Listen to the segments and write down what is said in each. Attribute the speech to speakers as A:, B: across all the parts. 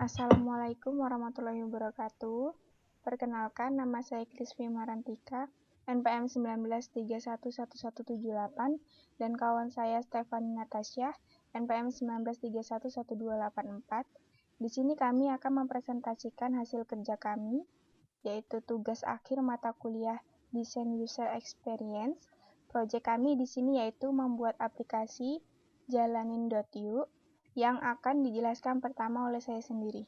A: Assalamualaikum warahmatullahi wabarakatuh. Perkenalkan, nama saya Krisvi Marantika, NPM 19311178, dan kawan saya Stefani Natasha, NPM 19311284. Di sini kami akan mempresentasikan hasil kerja kami, yaitu tugas akhir mata kuliah Desain User Experience. Proyek kami di sini yaitu membuat aplikasi Jalanin.io yang akan dijelaskan pertama oleh saya sendiri.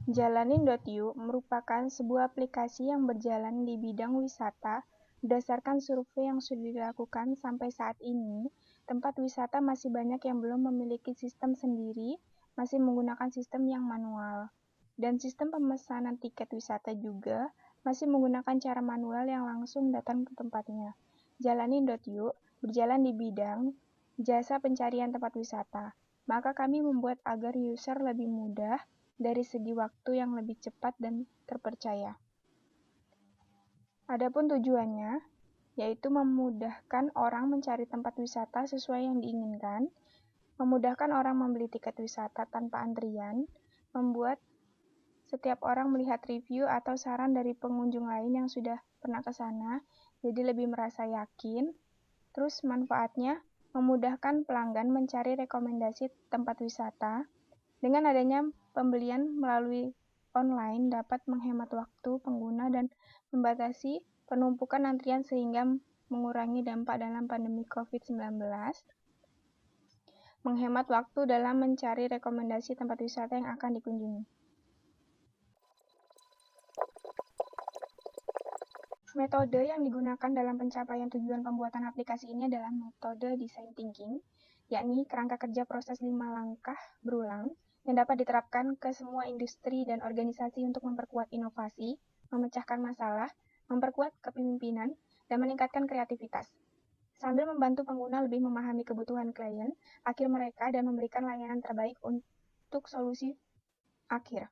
A: Jalanin.io merupakan sebuah aplikasi yang berjalan di bidang wisata. Berdasarkan survei yang sudah dilakukan sampai saat ini, tempat wisata masih banyak yang belum memiliki sistem sendiri, masih menggunakan sistem yang manual. Dan sistem pemesanan tiket wisata juga masih menggunakan cara manual yang langsung datang ke tempatnya. Jalanin.io berjalan di bidang jasa pencarian tempat wisata. Maka kami membuat agar user lebih mudah dari segi waktu yang lebih cepat dan terpercaya. Adapun tujuannya, yaitu memudahkan orang mencari tempat wisata sesuai yang diinginkan, memudahkan orang membeli tiket wisata tanpa antrian, membuat setiap orang melihat review atau saran dari pengunjung lain yang sudah pernah ke sana, jadi lebih merasa yakin. Terus manfaatnya, memudahkan pelanggan mencari rekomendasi tempat wisata. Dengan adanya pembelian melalui online dapat menghemat waktu pengguna dan membatasi penumpukan antrian sehingga mengurangi dampak dalam pandemi COVID-19. Menghemat waktu dalam mencari rekomendasi tempat wisata yang akan dikunjungi. Metode yang digunakan dalam pencapaian tujuan pembuatan aplikasi ini adalah metode design thinking, yakni kerangka kerja proses 5 langkah berulang yang dapat diterapkan ke semua industri dan organisasi untuk memperkuat inovasi, memecahkan masalah, memperkuat kepemimpinan, dan meningkatkan kreativitas, sambil membantu pengguna lebih memahami kebutuhan klien akhir mereka dan memberikan layanan terbaik untuk solusi akhir.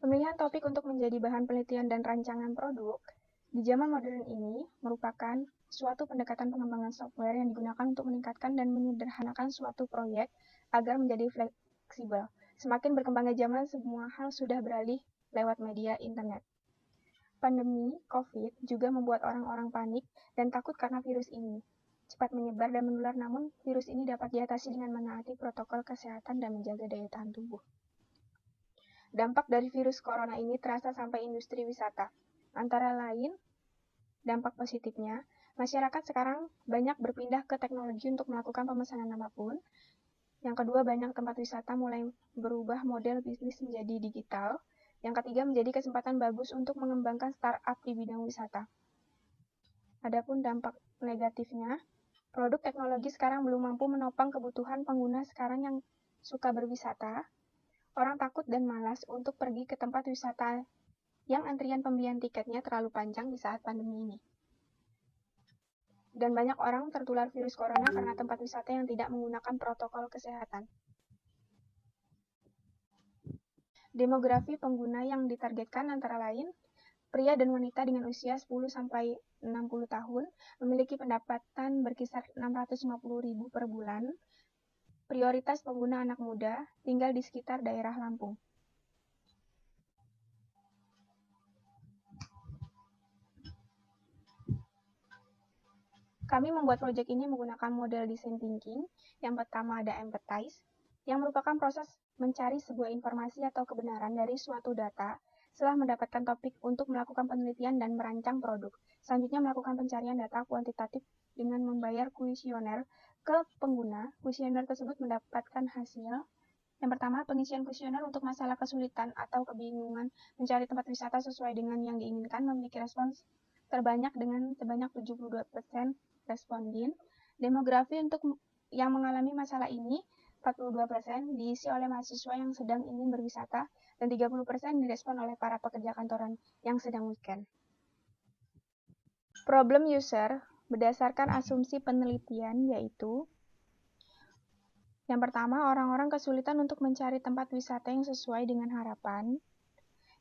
A: Pemilihan topik untuk menjadi bahan penelitian dan rancangan produk di zaman modern ini merupakan suatu pendekatan pengembangan software yang digunakan untuk meningkatkan dan menyederhanakan suatu proyek agar menjadi fleksibel. Semakin berkembangnya zaman, semua hal sudah beralih lewat media internet. Pandemi COVID juga membuat orang-orang panik dan takut karena virus ini cepat menyebar dan menular, namun virus ini dapat diatasi dengan menaati protokol kesehatan dan menjaga daya tahan tubuh. Dampak dari virus corona ini terasa sampai industri wisata. Antara lain, dampak positifnya, masyarakat sekarang banyak berpindah ke teknologi untuk melakukan pemesanan apapun. Yang kedua, banyak tempat wisata mulai berubah model bisnis menjadi digital. Yang ketiga, menjadi kesempatan bagus untuk mengembangkan startup di bidang wisata. Adapun dampak negatifnya, produk teknologi sekarang belum mampu menopang kebutuhan pengguna sekarang yang suka berwisata. Orang takut dan malas untuk pergi ke tempat wisata yang antrian pembelian tiketnya terlalu panjang di saat pandemi ini. Dan banyak orang tertular virus corona karena tempat wisata yang tidak menggunakan protokol kesehatan. Demografi pengguna yang ditargetkan antara lain, pria dan wanita dengan usia 10-60 tahun memiliki pendapatan berkisar 650.000 per bulan. Prioritas pengguna anak muda tinggal di sekitar daerah Lampung. Kami membuat proyek ini menggunakan model design thinking. Yang pertama ada empathize, yang merupakan proses mencari sebuah informasi atau kebenaran dari suatu data setelah mendapatkan topik untuk melakukan penelitian dan merancang produk. Selanjutnya melakukan pencarian data kuantitatif dengan membayar kuesioner ke pengguna. Kuesioner tersebut mendapatkan hasil. Yang pertama, pengisian kuesioner untuk masalah kesulitan atau kebingungan mencari tempat wisata sesuai dengan yang diinginkan memiliki respons terbanyak dengan sebanyak 72% responden. Demografi untuk yang mengalami masalah ini 42% diisi oleh mahasiswa yang sedang ingin berwisata dan 30% direspon oleh para pekerja kantoran yang sedang weekend. Problem user berdasarkan asumsi penelitian yaitu yang pertama, orang-orang kesulitan untuk mencari tempat wisata yang sesuai dengan harapan.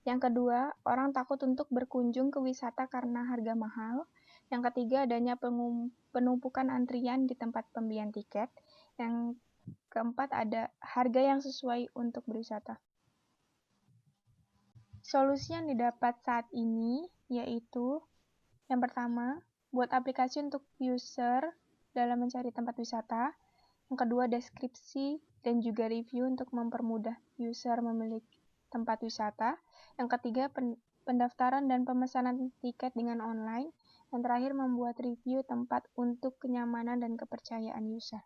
A: Yang kedua, orang takut untuk berkunjung ke wisata karena harga mahal. Yang ketiga, adanya penumpukan antrian di tempat pembelian tiket. Yang keempat, ada harga yang sesuai untuk berwisata. Solusi yang didapat saat ini yaitu yang pertama, buat aplikasi untuk user dalam mencari tempat wisata. Yang kedua, deskripsi dan juga review untuk mempermudah user memilih tempat wisata. Yang ketiga, pendaftaran dan pemesanan tiket dengan online. Yang terakhir, membuat review tempat untuk kenyamanan dan kepercayaan user.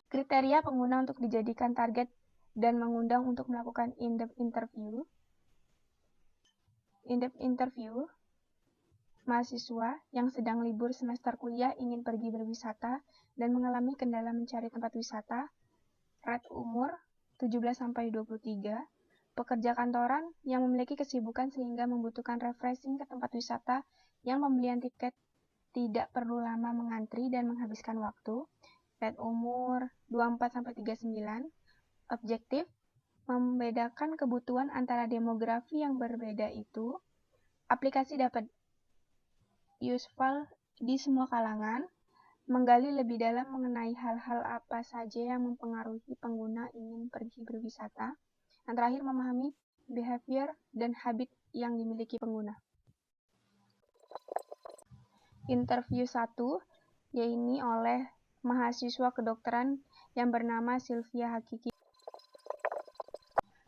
A: Kriteria pengguna untuk dijadikan target dan mengundang untuk melakukan in-depth interview. In-depth interview, mahasiswa yang sedang libur semester kuliah ingin pergi berwisata dan mengalami kendala mencari tempat wisata, rate umur 17-23, pekerja kantoran yang memiliki kesibukan sehingga membutuhkan refreshing ke tempat wisata yang pembelian tiket tidak perlu lama mengantri dan menghabiskan waktu, rate umur 24-39, objektif, membedakan kebutuhan antara demografi yang berbeda itu, aplikasi dapat useful di semua kalangan, menggali lebih dalam mengenai hal-hal apa saja yang mempengaruhi pengguna ingin pergi berwisata. Yang terakhir, memahami behavior dan habit yang dimiliki pengguna. Interview 1, yaitu oleh mahasiswa kedokteran yang bernama Sylvia Hakiki.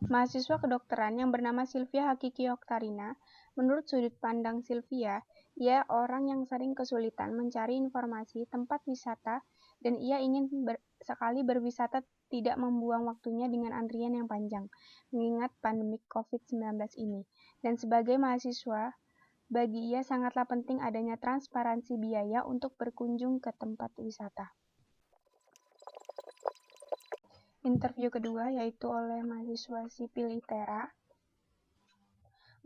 A: Mahasiswa kedokteran yang bernama Sylvia Hakiki Oktarina, menurut sudut pandang Sylvia, ia orang yang sering kesulitan mencari informasi tempat wisata dan ia ingin sekali berwisata tidak membuang waktunya dengan antrian yang panjang, mengingat pandemi COVID-19 ini. Dan sebagai mahasiswa, bagi ia sangatlah penting adanya transparansi biaya untuk berkunjung ke tempat wisata. Interview kedua yaitu oleh mahasiswa sipil ITERA.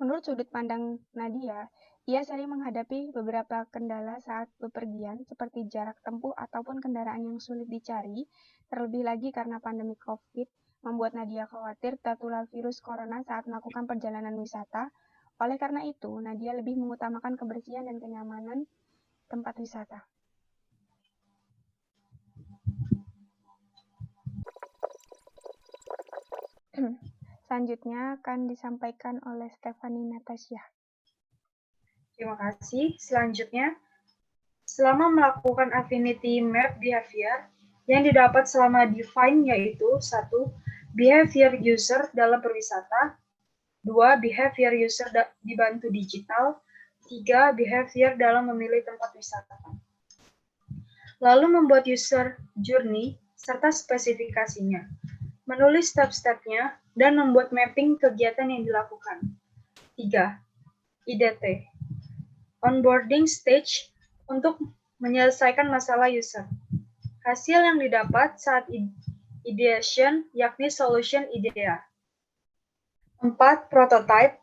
A: Menurut sudut pandang Nadia, ia sering menghadapi beberapa kendala saat bepergian seperti jarak tempuh ataupun kendaraan yang sulit dicari, terlebih lagi karena pandemi COVID membuat Nadia khawatir tertular virus corona saat melakukan perjalanan wisata. Oleh karena itu, Nadia lebih mengutamakan kebersihan dan kenyamanan tempat wisata. Selanjutnya akan disampaikan oleh Stephanie Natasha.
B: Terima kasih. Selanjutnya, selama melakukan affinity map behavior, yang didapat selama define yaitu 1. Behavior user dalam berwisata, 2. Behavior user dibantu digital, 3. Behavior dalam memilih tempat wisata. Lalu membuat user journey serta spesifikasinya, menulis step-stepnya, dan membuat mapping kegiatan yang dilakukan. 3. IDT, onboarding stage untuk menyelesaikan masalah user. Hasil yang didapat saat ideation, yakni solution idea. 4. Prototype,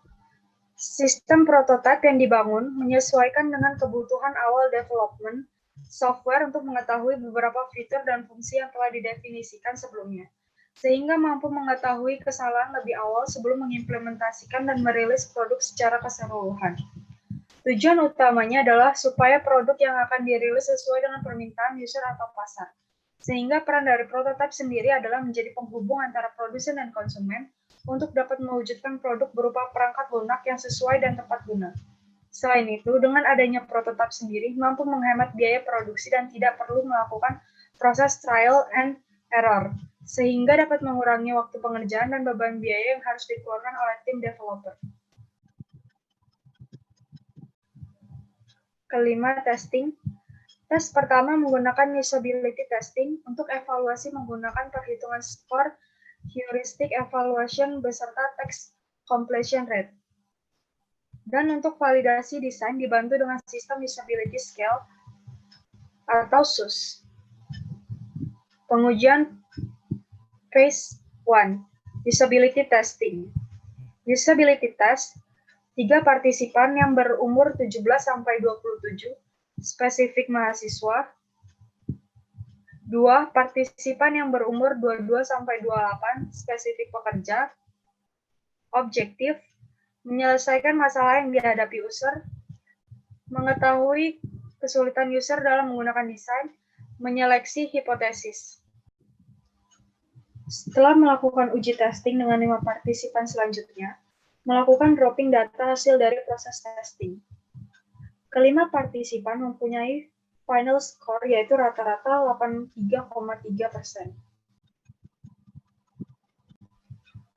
B: sistem prototype yang dibangun menyesuaikan dengan kebutuhan awal development software untuk mengetahui beberapa fitur dan fungsi yang telah didefinisikan sebelumnya, sehingga mampu mengetahui kesalahan lebih awal sebelum mengimplementasikan dan merilis produk secara keseluruhan. Tujuan utamanya adalah supaya produk yang akan dirilis sesuai dengan permintaan user atau pasar. Sehingga peran dari prototipe sendiri adalah menjadi penghubung antara produsen dan konsumen untuk dapat mewujudkan produk berupa perangkat lunak yang sesuai dan tepat guna. Selain itu, dengan adanya prototipe sendiri mampu menghemat biaya produksi dan tidak perlu melakukan proses trial and error, sehingga dapat mengurangi waktu pengerjaan dan beban biaya yang harus dikeluarkan oleh tim developer. Kelima, testing. Tes pertama menggunakan usability testing untuk evaluasi menggunakan perhitungan skor heuristic evaluation beserta text completion rate. Dan untuk validasi desain dibantu dengan sistem usability scale atau SUS. Pengujian phase 1, usability testing. Usability test 3 partisipan yang berumur 17-27, spesifik mahasiswa. 2 partisipan yang berumur 22-28, spesifik pekerja. Objektif, menyelesaikan masalah yang dihadapi user, mengetahui kesulitan user dalam menggunakan desain, menyeleksi hipotesis. Setelah melakukan uji testing dengan 5 partisipan selanjutnya, melakukan dropping data hasil dari proses testing. Kelima partisipan mempunyai final score yaitu rata-rata 83,3%.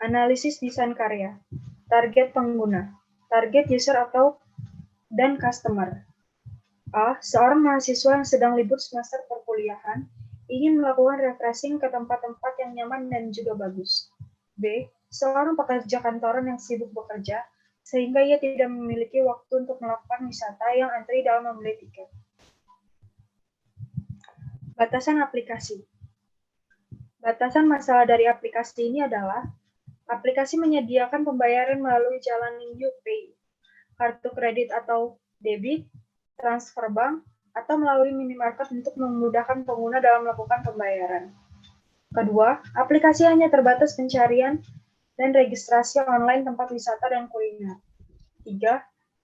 B: Analisis desain karya. Target pengguna, target user dan customer. A. Seorang mahasiswa yang sedang libur semester perkuliahan ingin melakukan refreshing ke tempat-tempat yang nyaman dan juga bagus. B. Seorang pekerja kantoran yang sibuk bekerja, sehingga ia tidak memiliki waktu untuk melakukan wisata yang antri dalam membeli tiket. Batasan aplikasi. Batasan masalah dari aplikasi ini adalah aplikasi menyediakan pembayaran melalui jalan UPay, kartu kredit atau debit, transfer bank, atau melalui minimarket untuk memudahkan pengguna dalam melakukan pembayaran. Kedua, aplikasi hanya terbatas pencarian dan registrasi online tempat wisata dan kuliner. 3.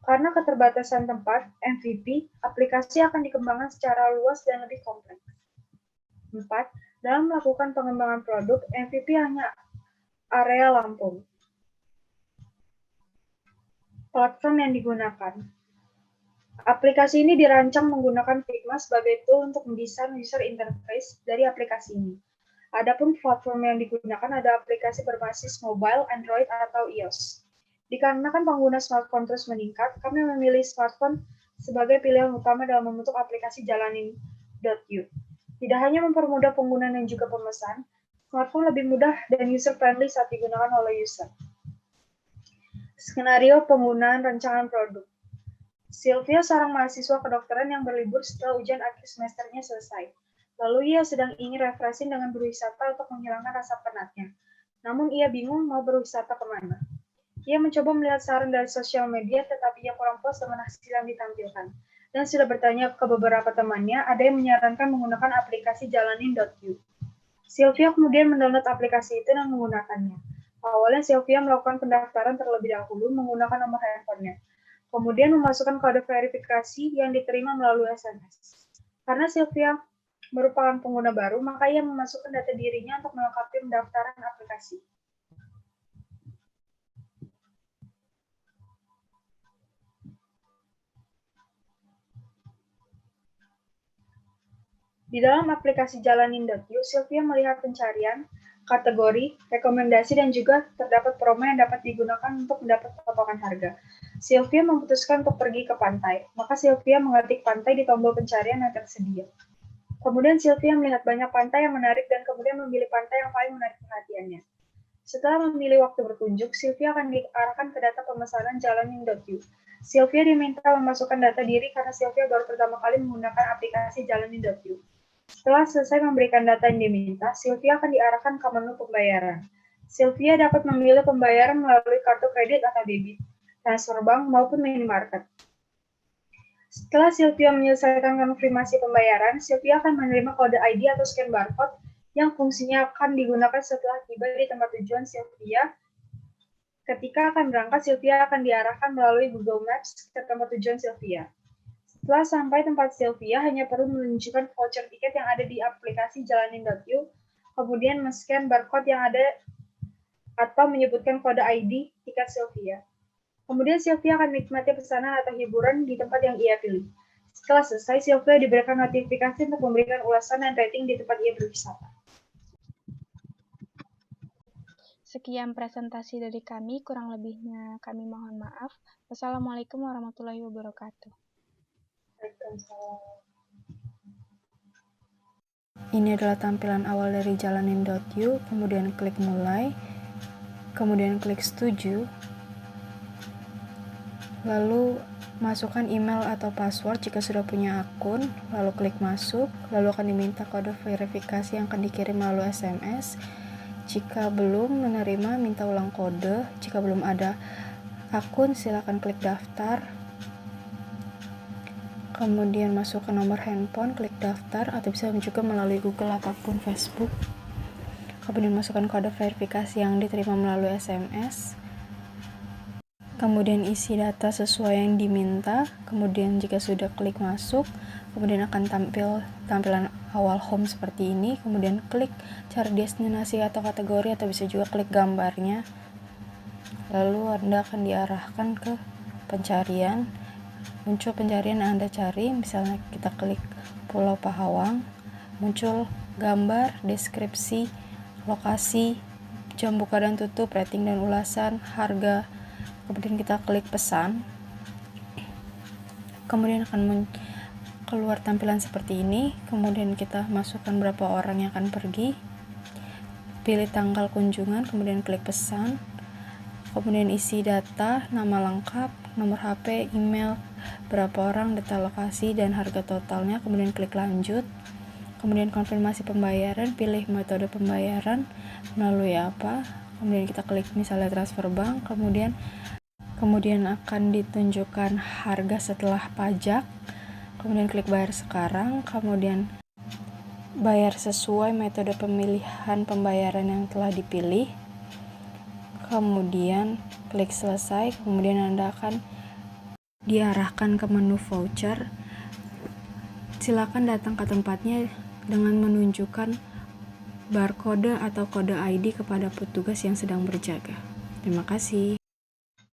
B: Karena keterbatasan tempat, MVP, aplikasi akan dikembangkan secara luas dan lebih kompleks. 4. Dalam melakukan pengembangan produk, MVP hanya area Lampung. Platform yang digunakan. Aplikasi ini dirancang menggunakan Figma sebagai tool untuk mendesain user interface dari aplikasi ini. Adapun platform yang digunakan ada aplikasi berbasis mobile, Android, atau iOS. Dikarenakan pengguna smartphone terus meningkat, kami memilih smartphone sebagai pilihan utama dalam membentuk aplikasi Jalanin.u. Tidak hanya mempermudah pengguna dan juga pemesan, smartphone lebih mudah dan user-friendly saat digunakan oleh user. Skenario penggunaan rancangan produk. Sylvia seorang mahasiswa kedokteran yang berlibur setelah ujian akhir semesternya selesai. Lalu ia sedang ingin refreshing dengan berwisata untuk menghilangkan rasa penatnya. Namun ia bingung mau berwisata kemana. Ia mencoba melihat saran dari sosial media, tetapi ia kurang puas dengan hasil yang ditampilkan. Dan sudah bertanya ke beberapa temannya, ada yang menyarankan menggunakan aplikasi Jalanin.u. Sylvia kemudian mendownload aplikasi itu dan menggunakannya. Awalnya Sylvia melakukan pendaftaran terlebih dahulu menggunakan nomor handphonenya. Kemudian memasukkan kode verifikasi yang diterima melalui SMS. Karena Sylvia merupakan pengguna baru, maka ia memasukkan data dirinya untuk melengkapi pendaftaran aplikasi. Di dalam aplikasi Jalanin.u, Sylvia melihat pencarian, kategori, rekomendasi, dan juga terdapat promo yang dapat digunakan untuk mendapat potongan harga. Sylvia memutuskan untuk pergi ke pantai, maka Sylvia mengetik pantai di tombol pencarian yang tersedia. Kemudian Sylvia melihat banyak pantai yang menarik dan kemudian memilih pantai yang paling menarik perhatiannya. Setelah memilih waktu berkunjung, Sylvia akan diarahkan ke data pemesanan Jalanin.u. Sylvia diminta memasukkan data diri karena Sylvia baru pertama kali menggunakan aplikasi Jalanin.u. Setelah selesai memberikan data yang diminta, Sylvia akan diarahkan ke menu pembayaran. Sylvia dapat memilih pembayaran melalui kartu kredit atau debit, transfer bank, maupun minimarket. Setelah Sylvia menyelesaikan konfirmasi pembayaran, Sylvia akan menerima kode ID atau scan barcode yang fungsinya akan digunakan setelah tiba di tempat tujuan Sylvia. Ketika akan berangkat, Sylvia akan diarahkan melalui Google Maps ke tempat tujuan Sylvia. Setelah sampai tempat Sylvia, hanya perlu menunjukkan voucher tiket yang ada di aplikasi Jalanin.u, kemudian men-scan barcode yang ada atau menyebutkan kode ID tiket Sylvia. Kemudian Sylvia akan menikmati pesanan atau hiburan di tempat yang ia pilih. Setelah selesai, Sylvia diberikan notifikasi untuk memberikan ulasan dan rating di tempat ia berwisata.
A: Sekian presentasi dari kami, kurang lebihnya kami mohon maaf. Wassalamualaikum warahmatullahi wabarakatuh.
C: Ini adalah tampilan awal dari Jalanin.u, kemudian klik mulai, kemudian klik setuju, lalu masukkan email atau password jika sudah punya akun, lalu klik masuk, lalu akan diminta kode verifikasi yang akan dikirim melalui SMS. Jika belum menerima, minta ulang kode. Jika belum ada akun, silakan klik daftar. Kemudian masukkan nomor handphone, klik daftar, atau bisa juga melalui Google ataupun Facebook. Kemudian masukkan kode verifikasi yang diterima melalui SMS. Kemudian isi data sesuai yang diminta. Kemudian jika sudah klik masuk, kemudian akan tampil tampilan awal home seperti ini. Kemudian klik cari destinasi atau kategori, atau bisa juga klik gambarnya. Lalu Anda akan diarahkan ke pencarian. Muncul pencarian yang Anda cari, misalnya kita klik Pulau Pahawang, muncul gambar, deskripsi, lokasi, jam buka dan tutup, rating dan ulasan, harga. Kemudian kita klik pesan. Kemudian akan keluar tampilan seperti ini. Kemudian kita masukkan berapa orang yang akan pergi. Pilih tanggal kunjungan, kemudian klik pesan. Kemudian isi data, nama lengkap, nomor HP, email, berapa orang, detail lokasi, dan harga totalnya. Kemudian klik lanjut. Kemudian konfirmasi pembayaran, pilih metode pembayaran melalui apa. Kemudian kita klik misalnya transfer bank. Kemudian akan ditunjukkan harga setelah pajak. Kemudian klik bayar sekarang. Kemudian bayar sesuai metode pemilihan pembayaran yang telah dipilih. Kemudian klik selesai. Kemudian Anda akan diarahkan ke menu voucher. Silakan datang ke tempatnya dengan menunjukkan barcode atau kode ID kepada petugas yang sedang berjaga. Terima kasih.